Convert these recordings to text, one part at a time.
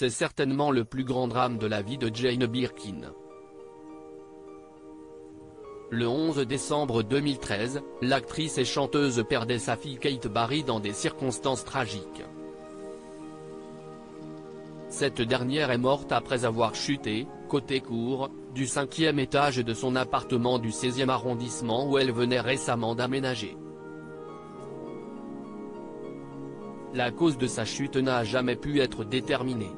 c'est certainement le plus grand drame de la vie de Jane Birkin. Le 11 décembre 2013, l'actrice et chanteuse perdait sa fille Kate Barry dans des circonstances tragiques. Cette dernière est morte après avoir chuté, côté court, du 5e étage de son appartement du 16e arrondissement où elle venait récemment d'aménager. La cause de sa chute n'a jamais pu être déterminée.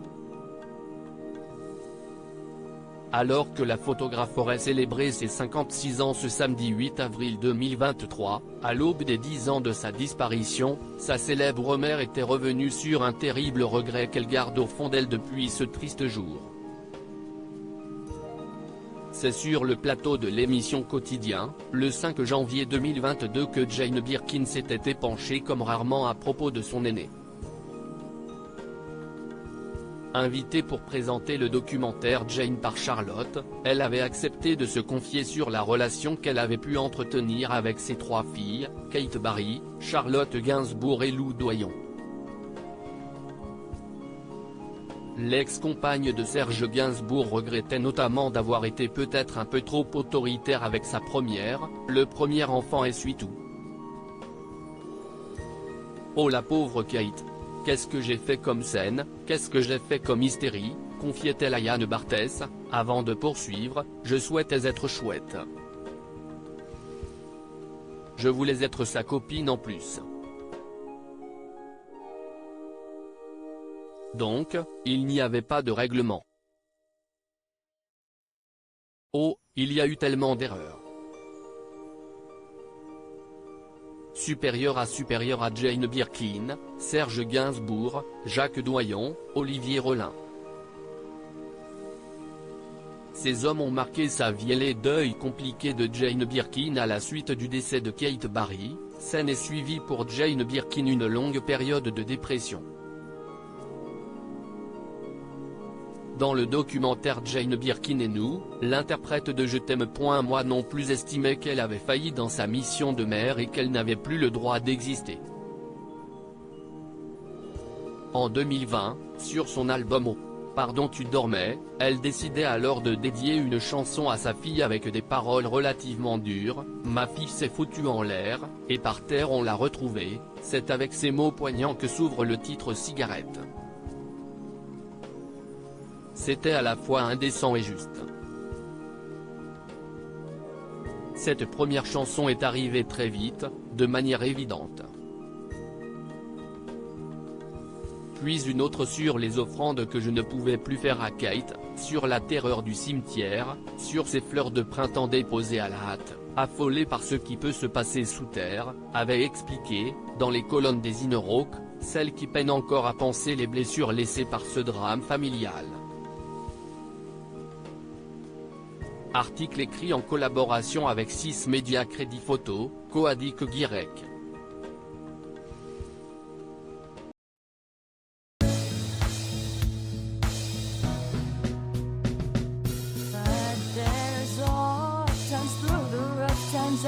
Alors que la photographe aurait célébré ses 56 ans ce samedi 8 avril 2023, à l'aube des 10 ans de sa disparition, sa célèbre mère était revenue sur un terrible regret qu'elle garde au fond d'elle depuis ce triste jour. C'est sur le plateau de l'émission Quotidien, le 5 janvier 2022 que Jane Birkin s'était épanchée comme rarement à propos de son aînée. Invitée pour présenter le documentaire Jane par Charlotte, elle avait accepté de se confier sur la relation qu'elle avait pu entretenir avec ses 3 filles, Kate Barry, Charlotte Gainsbourg et Lou Doyon. L'ex-compagne de Serge Gainsbourg regrettait notamment d'avoir été peut-être un peu trop autoritaire avec sa première, le premier enfant essuie tout. Oh la pauvre Kate. Qu'est-ce que j'ai fait comme scène, qu'est-ce que j'ai fait comme hystérie, confiait-elle à Yann Barthès, avant de poursuivre, je souhaitais être chouette. Je voulais être sa copine en plus. Donc, il n'y avait pas de règlement. Oh, il y a eu tellement d'erreurs. Supérieur à Jane Birkin, Serge Gainsbourg, Jacques Doyon, Olivier Rollin. Ces hommes ont marqué sa vie et les deuils compliqués de Jane Birkin à la suite du décès de Kate Barry, scène est suivie pour Jane Birkin une longue période de dépression. Dans le documentaire Jane Birkin et nous, l'interprète de Je t'aime. Moi non plus estimait qu'elle avait failli dans sa mission de mère et qu'elle n'avait plus le droit d'exister. En 2020, sur son album Oh, pardon tu dormais, elle décidait alors de dédier une chanson à sa fille avec des paroles relativement dures, ma fille s'est foutue en l'air, et par terre on l'a retrouvée, c'est avec ces mots poignants que s'ouvre le titre Cigarette. C'était à la fois indécent et juste. Cette première chanson est arrivée très vite, de manière évidente. Puis une autre sur les offrandes que je ne pouvais plus faire à Kate, sur la terreur du cimetière, sur ces fleurs de printemps déposées à la hâte, affolée par ce qui peut se passer sous terre, avait expliqué, dans les colonnes des Inner Rock, celle qui peine encore à penser les blessures laissées par ce drame familial. Article écrit en collaboration avec 6 médias Crédit Photo, Coadic Guirec. But there's all times through the rough times